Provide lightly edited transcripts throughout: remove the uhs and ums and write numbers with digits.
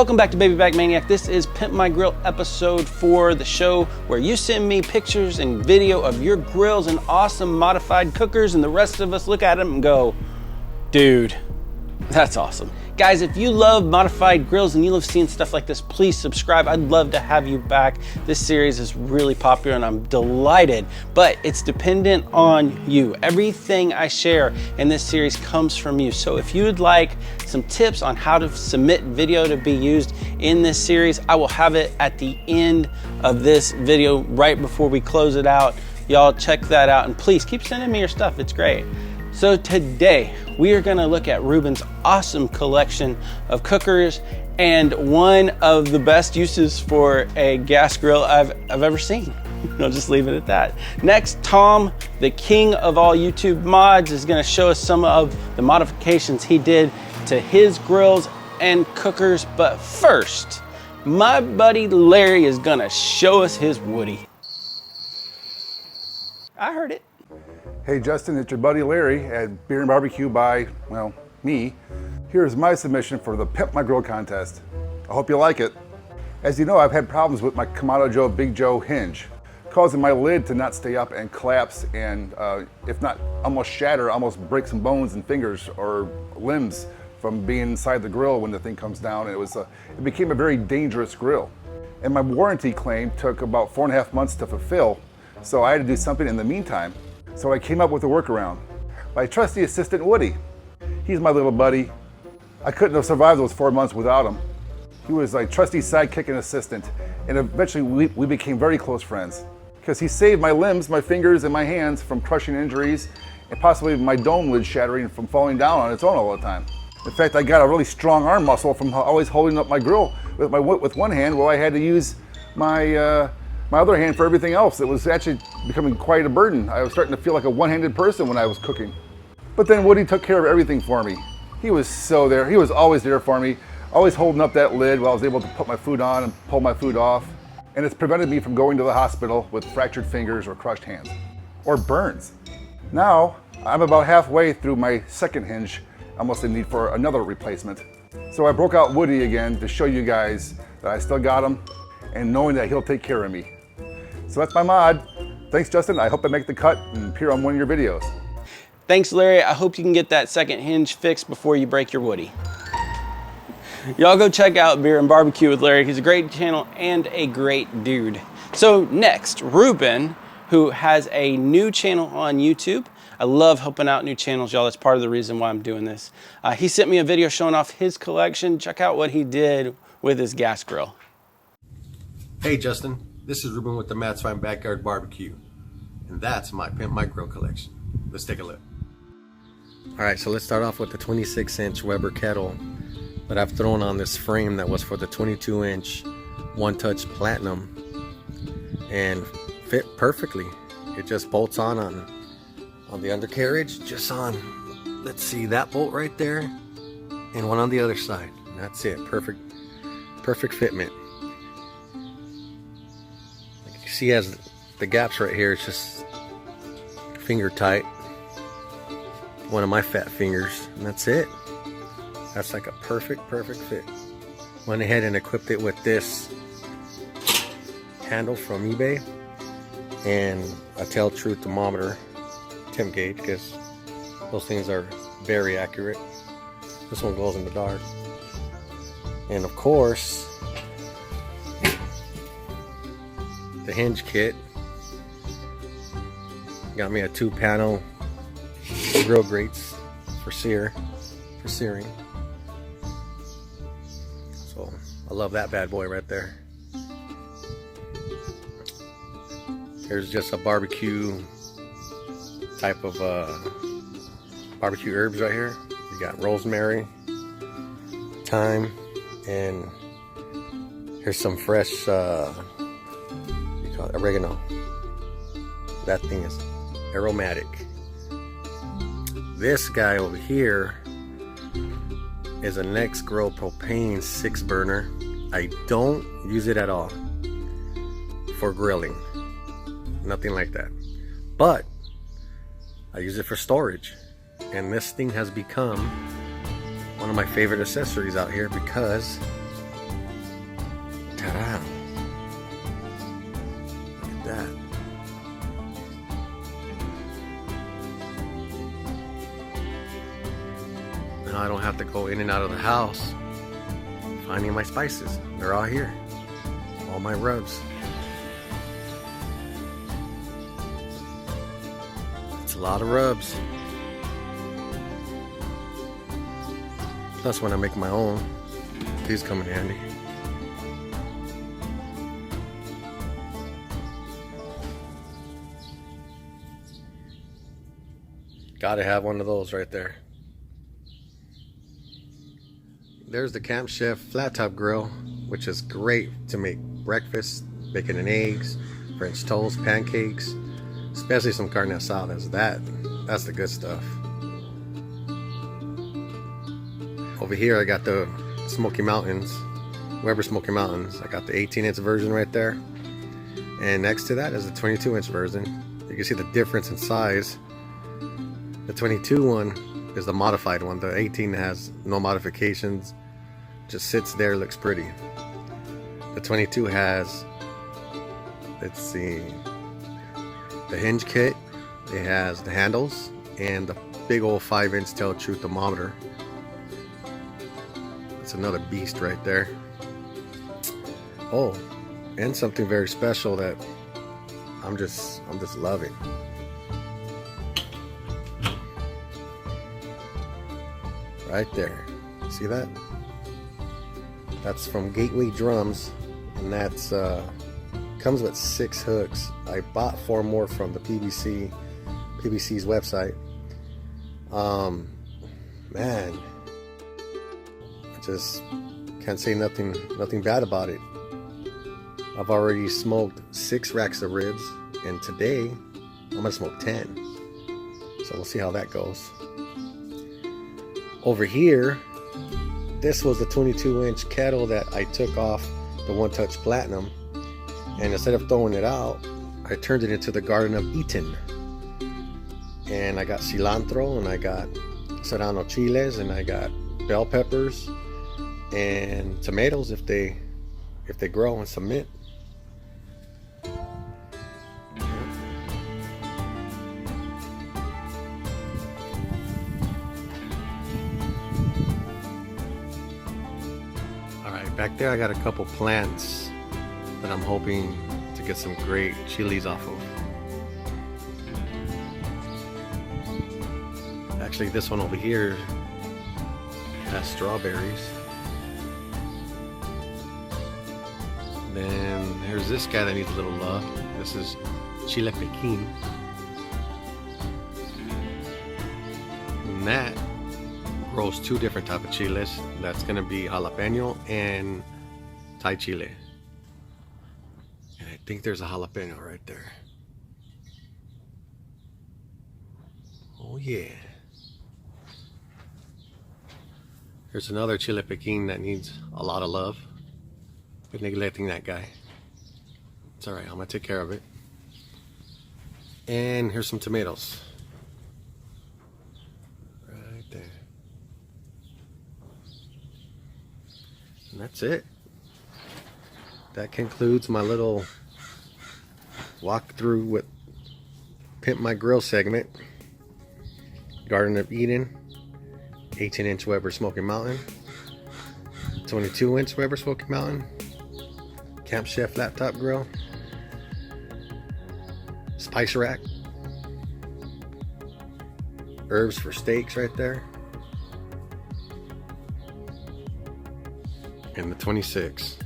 Welcome back to Baby Back Maniac. This is Pimp My Grill episode 4, the show where you send me pictures and video of your grills and awesome modified cookers, and the rest of us look at them and go, dude, that's awesome. Guys, if you love modified grills and you love seeing stuff like this, please subscribe. I'd love to have you back. This series is really popular and I'm delighted, but it's dependent on you. Everything I share in this series comes from you. So if you would like some tips on how to submit video to be used in this series, I will have it at the end of this video right before we close it out. Y'all check that out and please keep sending me your stuff. It's great. So today we are going to look at Rubin's awesome collection of cookers and one of the best uses for a gas grill I've ever seen. I'll just leave it at that. Next, Tom, the king of all YouTube mods, is going to show us some of the modifications he did to his grills and cookers. But first, my buddy Larry is going to show us his Woody. I heard it. Hey Justin, it's your buddy Larry at Beer BBQ by, well, me. Here's my submission for the Pimp My Grill contest. I hope you like it. As you know, I've had problems with my Kamado Joe Big Joe hinge, causing my lid to not stay up and collapse and, if not almost shatter, almost break some bones and fingers or limbs from being inside the grill when the thing comes down. It became a very dangerous grill. And my warranty claim took about 4.5 months to fulfill, so I had to do something in the meantime. So I came up with a workaround. My trusty assistant, Woody. He's my little buddy. I couldn't have survived those 4 months without him. He was my trusty sidekick and assistant, and eventually we became very close friends. Because he saved my limbs, my fingers, and my hands from crushing injuries, and possibly my dome lid shattering from falling down on its own all the time. In fact, I got a really strong arm muscle from always holding up my grill with one hand while I had to use my other hand for everything else. It was actually becoming quite a burden. I was starting to feel like a one-handed person when I was cooking. But then Woody took care of everything for me. He was so there. He was always there for me, always holding up that lid while I was able to put my food on and pull my food off. And it's prevented me from going to the hospital with fractured fingers or crushed hands or burns. Now, I'm about halfway through my second hinge, almost in need for another replacement. So I broke out Woody again to show you guys that I still got him and knowing that he'll take care of me. So that's my mod. Thanks, Justin. I hope I make the cut and appear on one of your videos. Thanks, Larry. I hope you can get that second hinge fixed before you break your Woody. Y'all go check out Beer and Barbecue with Larry. He's a great channel and a great dude. So next, Rubin, who has a new channel on YouTube. I love helping out new channels, y'all. That's part of the reason why I'm doing this. He sent me a video showing off his collection. Check out what he did with his gas grill. Hey, Justin. This is Rubin with the Mad Swine Backyard BBQ, and that's my Pimp My Grill collection. Let's take a look. All right, so let's start off with the 26-inch Weber kettle, but I've thrown on this frame that was for the 22-inch one-touch platinum, and fit perfectly. It just bolts on the undercarriage, just on, let's see, that bolt right there, and one on the other side. And that's it, perfect fitment. See, has the gaps right here. It's just finger tight, one of my fat fingers, and that's it. That's like a perfect fit. Went ahead and equipped it with this handle from eBay and a Tell Truth thermometer, temp gauge, because those things are very accurate. This one glows in the dark. And of course, the hinge kit. Got me a 2-panel Grillgrates for searing. So I love that bad boy right there. Here's just a barbecue type of barbecue herbs right here. You got rosemary, thyme, and here's some fresh oregano. That thing is aromatic. This guy over here is a Nextgrill propane 6-burner. I don't use it at all for grilling, nothing like that, but I use it for storage, and this thing has become one of my favorite accessories out here because Now I don't have to go in and out of the house finding my spices. They're all here. All my rubs. It's a lot of rubs. Plus when I make my own, these come in handy. Gotta have one of those right there. There's the Camp Chef flat top grill, which is great to make breakfast, bacon and eggs, French toast, pancakes, especially some carne asadas. That's the good stuff. Over here I got the Smoky Mountains, Weber Smoky Mountains. I got the 18-inch version right there. And next to that is the 22-inch version. You can see the difference in size. The 22 one is the modified one. The 18 has no modifications, just sits there, looks pretty. The 22 has, let's see, the hinge kit. It has the handles and the big old 5-inch tail true thermometer. It's another beast right there. Oh, and something very special that I'm just loving. Right there. See that? That's from Gateway Drums, and that's comes with 6 hooks. I bought 4 more from the PBC's website. Man, I just can't say nothing bad about it. I've already smoked 6 racks of ribs, and today I'm gonna smoke 10. So we'll see how that goes. Over here, this was the 22-inch kettle that I took off the One Touch Platinum, and instead of throwing it out, I turned it into the Garden of Eatin. And I got cilantro, and I got serrano chiles, and I got bell peppers and tomatoes if they grow, and some mint. Back there I got a couple plants that I'm hoping to get some great chilies off of. Actually, this one over here has strawberries. Then here's this guy that needs a little love. This is Chile Pekin. And that grows 2 different type of chiles. That's gonna be jalapeno and Thai chile. And I think there's a jalapeno right there. Oh yeah. Here's another Chile Pekin that needs a lot of love. Been neglecting that guy. It's alright, I'm gonna take care of it. And here's some tomatoes. Right there. And that's it. That concludes my little walkthrough with Pimp My Grill segment. Garden of Eden, 18-inch Weber Smoky Mountain, 22-inch Weber Smoky Mountain, Camp Chef laptop grill, spice rack, herbs for steaks right there, and the 26.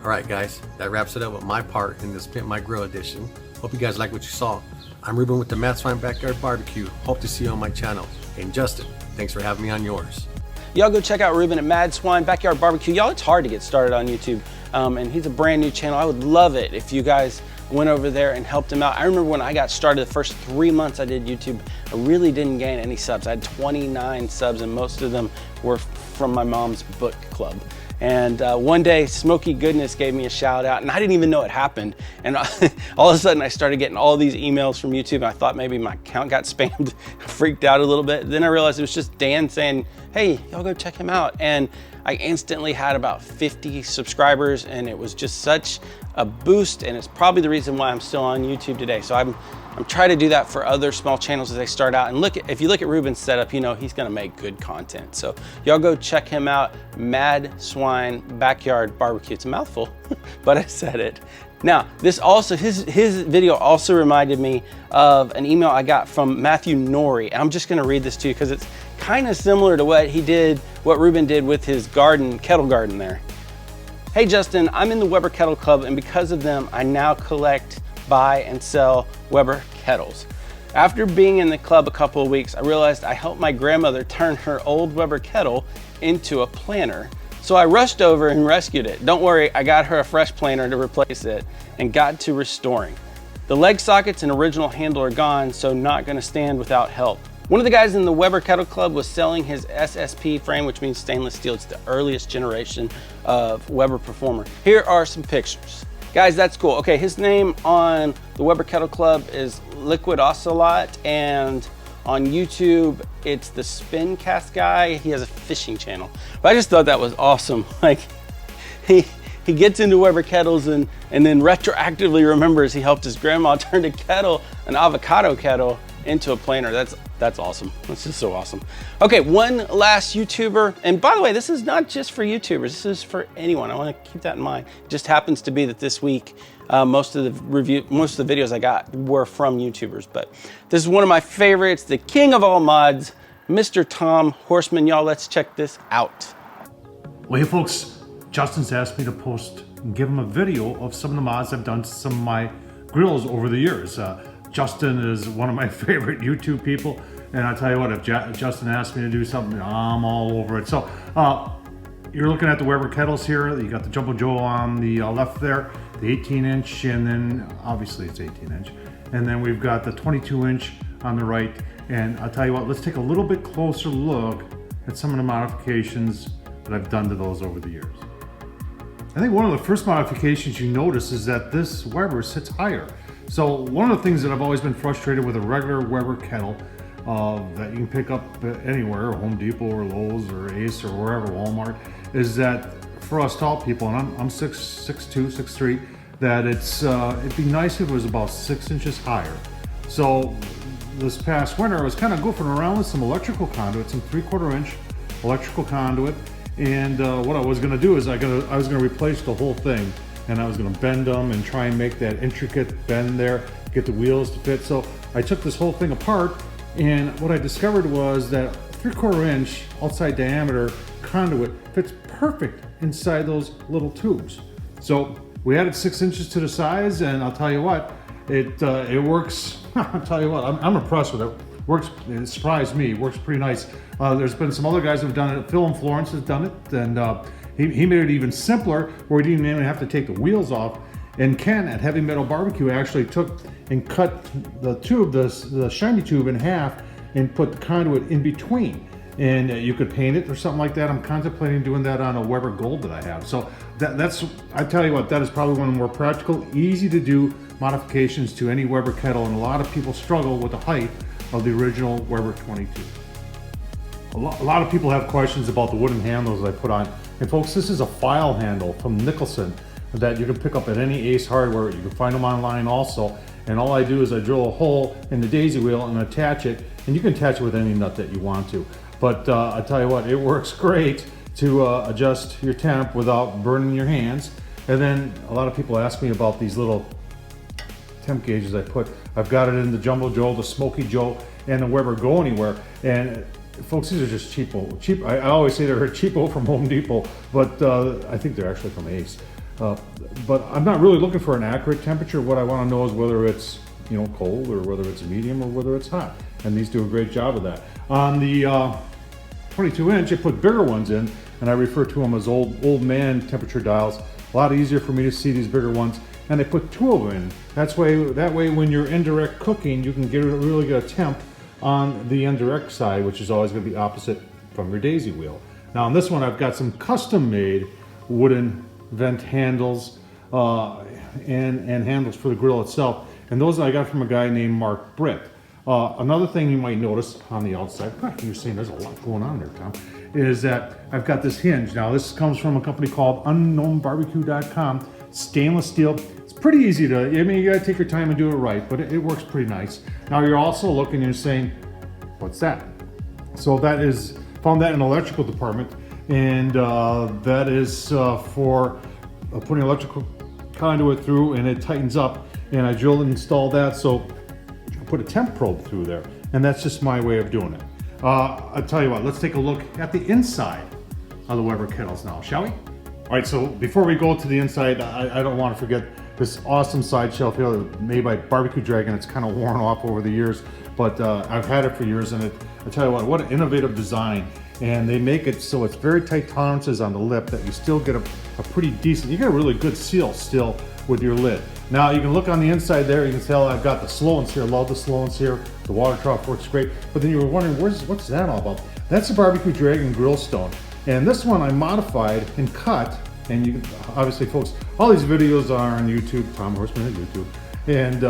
Alright guys, that wraps it up with my part in this Pimp My Grill edition. Hope you guys like what you saw. I'm Rubin with the Mad Swine Backyard BBQ. Hope to see you on my channel. And Justin, thanks for having me on yours. Y'all go check out Rubin at Mad Swine Backyard BBQ. Y'all, it's hard to get started on YouTube. And he's a brand new channel. I would love it if you guys went over there and helped him out. I remember when I got started, the first 3 months I did YouTube, I really didn't gain any subs. I had 29 subs and most of them were from my mom's book club. And one day, Smokey Goodness gave me a shout out, and I didn't even know it happened. And all of a sudden, I started getting all these emails from YouTube, and I thought maybe my account got spammed. Freaked out a little bit. Then I realized it was just Dan saying, hey, y'all go check him out. And I instantly had about 50 subscribers, and it was just such a boost, and it's probably the reason why I'm still on YouTube today. So I'm trying to do that for other small channels as they start out. And if you look at Rubin's setup, you know he's gonna make good content. So y'all go check him out, Mad Swine Backyard BBQ. It's a mouthful, but I said it. Now, his video also reminded me of an email I got from Matthew Norrie. I'm just gonna read this to you because it's kind of similar to what Rubin did with his kettle garden there. Hey Justin, I'm in the Weber Kettle Club, and because of them, I now collect, buy, and sell Weber kettles. After being in the club a couple of weeks, I realized I helped my grandmother turn her old Weber kettle into a planter. So I rushed over and rescued it. Don't worry, I got her a fresh planter to replace it and got to restoring. The leg sockets and original handle are gone, so not gonna stand without help. One of the guys in the Weber Kettle Club was selling his SSP frame, which means stainless steel. It's the earliest generation of Weber Performer. Here are some pictures. Guys, that's cool. Okay, his name on the Weber Kettle Club is Liquid Ocelot, and on YouTube, it's the Spin Cast guy. He has a fishing channel. But I just thought that was awesome. Like, he gets into Weber kettles and then retroactively remembers he helped his grandma turn a kettle, an avocado kettle, into a planter. That's awesome. That's just so awesome. Okay, one last YouTuber, and by the way, this is not just for YouTubers, this is for anyone. I want to keep that in mind. It just happens to be that this week, most of the videos I got were from YouTubers, but this is one of my favorites, the king of all mods, Mr. Tom Horseman. Y'all, let's check this out. Well, hey folks, Justin's asked me to post and give him a video of some of the mods I've done to some of my grills over the years. Justin is one of my favorite YouTube people, and I'll tell you what, if Justin asked me to do something, I'm all over it. So you're looking at the Weber kettles here. You got the Jumbo Joe on the left there, the 18-inch, and then obviously it's 18-inch. And then we've got the 22-inch on the right. And I'll tell you what, let's take a little bit closer look at some of the modifications that I've done to those over the years. I think one of the first modifications you notice is that this Weber sits higher. So one of the things that I've always been frustrated with a regular Weber kettle that you can pick up anywhere, Home Depot or Lowe's or Ace or wherever, Walmart, is that for us tall people, and I'm 6'2", 6'3", that it'd be nice if it was about 6 inches higher. So this past winter I was kind of goofing around with some electrical conduit, some 3/4 inch electrical conduit, and what I was going to do is I was going to replace the whole thing. And I was going to bend them and try and make that intricate bend there, get the wheels to fit. So I took this whole thing apart, and what I discovered was that 3/4 inch outside diameter conduit fits perfect inside those little tubes. So we added 6 inches to the size, and I'll tell you what, it works. I'll tell you what, I'm impressed with it. Works, it surprised me, works pretty nice. There's been some other guys who've done it. Phil and Florence has done it, and he made it even simpler, where he didn't even have to take the wheels off. And Ken at Heavy Metal BBQ actually took and cut the tube, the shiny tube, in half and put the conduit in between. And you could paint it or something like that. I'm contemplating doing that on a Weber Gold that I have. So that's, I tell you what, that is probably one of the more practical, easy to do modifications to any Weber kettle. And a lot of people struggle with the height of the original Weber 22. A lot of people have questions about the wooden handles I put on. And folks, this is a file handle from Nicholson that you can pick up at any Ace Hardware. You can find them online also. And all I do is I drill a hole in the daisy wheel and attach it. And you can attach it with any nut that you want to. But I tell you what, it works great to adjust your temp without burning your hands. And then a lot of people ask me about these little temp gauges I put. I've got it in the Jumbo Joe, the Smokey Joe, and the Weber Go Anywhere. And folks, these are just cheap. I always say they're cheapo from Home Depot, but I think they're actually from Ace. But I'm not really looking for an accurate temperature. What I want to know is whether it's cold or whether it's medium or whether it's hot. And these do a great job of that. On the 22-inch, I put bigger ones in, and I refer to them as old man temperature dials. A lot easier for me to see these bigger ones. And I put 2 of them in. That way when you're indirect cooking, you can really get a temp on the indirect side, which is always going to be opposite from your daisy wheel. Now on this one, I've got some custom made wooden vent handles and handles for the grill itself. And those I got from a guy named Mark Britt. Another thing you might notice on the outside, you're saying there's a lot going on there, Tom, is that I've got this hinge. Now this comes from a company called unknownbarbecue.com, stainless steel. It's pretty easy to, I mean, you gotta take your time and do it right, but it works pretty nice. Now you're also looking and you're saying, what's that? So that is, found that in the electrical department, and that is for putting electrical conduit through, and it tightens up, and I drilled and installed that, so I put a temp probe through there, and that's just my way of doing it. I'll tell you what, let's take a look at the inside of the Weber kettles now, shall we? All right, so before we go to the inside, I don't want to forget this awesome side shelf here made by Bbq Dragon. It's kind of worn off over the years, but I've had it for years, and I tell you what an innovative design. And they make it so it's very tight tolerances on the lip that you still get a pretty decent, you get a really good seal still with your lid. Now you can look on the inside there, you can tell I've got the slow-ins here, love the slow-ins here. The water trough works great, but then you were wondering, what's that all about? That's a Bbq Dragon Grillstone. And this one I modified and cut, and you can, obviously folks, all these videos are on YouTube, Tom Horseman at YouTube. And,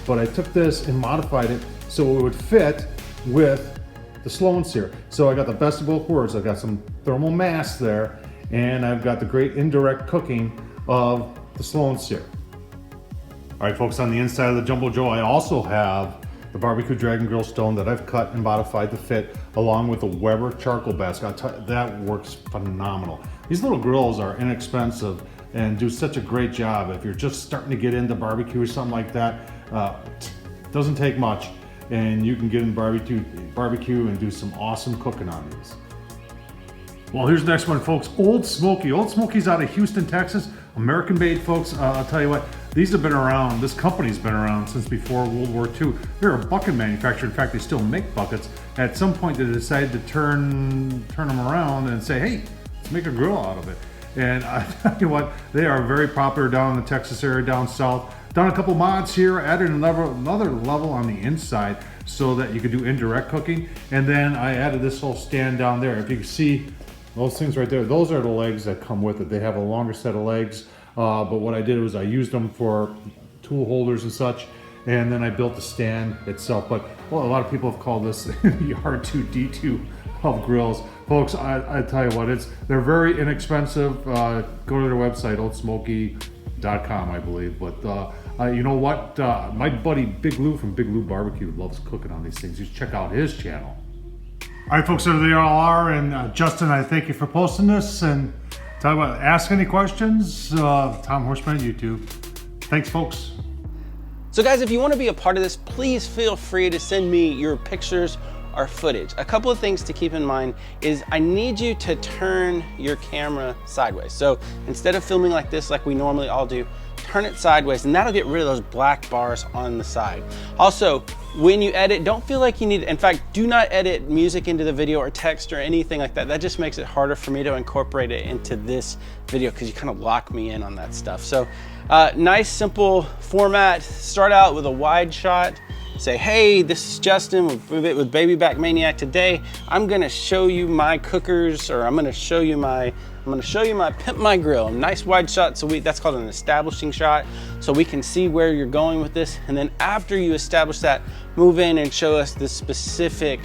but I took this and modified it so it would fit with the slow-ins here. So I got the best of both worlds. I've got some thermal mass there, and I've got the great indirect cooking of the slow-ins here. All right, folks, on the inside of the Jumbo Joe, I also have the Bbq Dragon Grillstone that I've cut and modified to fit, along with the Weber charcoal basket. That works phenomenal. These little grills are inexpensive and do such a great job. If you're just starting to get into barbecue or something like that, doesn't take much, and you can get in barbecue and do some awesome cooking on these. Well, here's the next one, folks. Old Smokey. Old Smokey's out of Houston, Texas. American made, folks. I'll tell you what, these have been around, this company's been around since before World War II. They're a bucket manufacturer. In fact, they still make buckets. At some point, they decided to turn them around and say, hey, let's make a grill out of it. And I tell you what, they are very popular down in the Texas area, down south. Done a couple mods here, added another level on the inside so that you could do indirect cooking. And then I added this whole stand down there. If you can see those things right there, those are the legs that come with it. They have a longer set of legs, but what I did was I used them for tool holders and such, and then I built the stand itself. But well, a lot of people have called this the R2-D2 of grills. Folks, I tell you what, they're very inexpensive. Go to their website, oldsmokey.com, I believe. But you know what? My buddy Big Lou from Big Lou Barbecue loves cooking on these things. You should check out his channel. All right, folks, there they all are. And Justin, I thank you for posting this. And tell you what, ask any questions. Tom Horseman at YouTube. Thanks, folks. So guys, if you want to be a part of this, please feel free to send me your pictures or footage. A couple of things to keep in mind is I need you to turn your camera sideways. So instead of filming like this, like we normally all do, turn it sideways, and that'll get rid of those black bars on the side. Also, when you edit, don't feel like you need, in fact, do not edit music into the video or text or anything like that. That just makes it harder for me to incorporate it into this video because you kind of lock me in on that stuff. So nice, simple format. Start out with a wide shot. Say, hey, this is Justin with Baby Back Maniac. Today, I'm gonna show you my cookers, or I'm gonna show you my Pimp My Grill. Nice wide shot, so that's called an establishing shot, so we can see where you're going with this. And then after you establish that, move in and show us the specific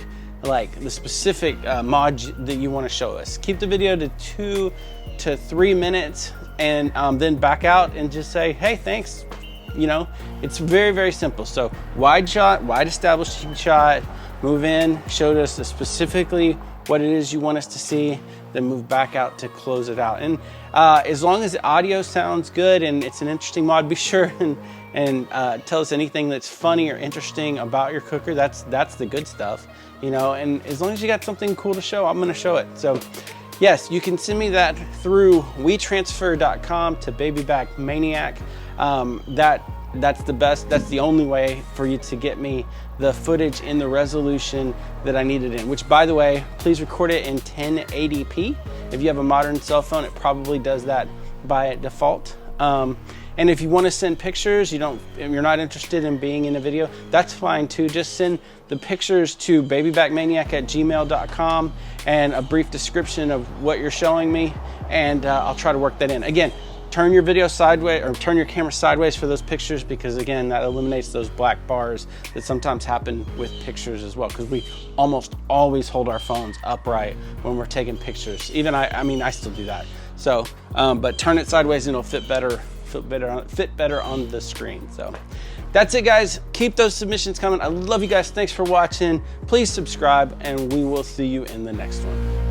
mod that you want to show us. Keep the video to 2 to 3 minutes, and then back out and just say, hey, thanks. You know, it's very, very simple. So wide shot, wide establishing shot, move in, showed us specifically what it is you want us to see, then move back out to close it out. And as long as the audio sounds good and it's an interesting mod, be sure and tell us anything that's funny or interesting about your cooker. That's the good stuff, you know. And as long as you got something cool to show, I'm gonna show it. So yes, you can send me that through WeTransfer.com to Baby Back Maniac. That's the best, that's the only way for you to get me the footage in the resolution that I need it in, which, by the way, please record it in 1080p. If you have a modern cell phone, it probably does that by default. And And if you want to send pictures, you're not interested in being in a video, that's fine too. Just send the pictures to babybackmaniac@gmail.com and a brief description of what you're showing me, and I'll try to work that in. Again, turn your video sideways, or turn your camera sideways for those pictures, because again, that eliminates those black bars that sometimes happen with pictures as well, because we almost always hold our phones upright when we're taking pictures. Even I mean, I still do that. So, but turn it sideways and it'll fit better on the screen. So that's it, guys. Keep those submissions coming. I love you guys. Thanks for watching. Please subscribe, and we will see you in the next one.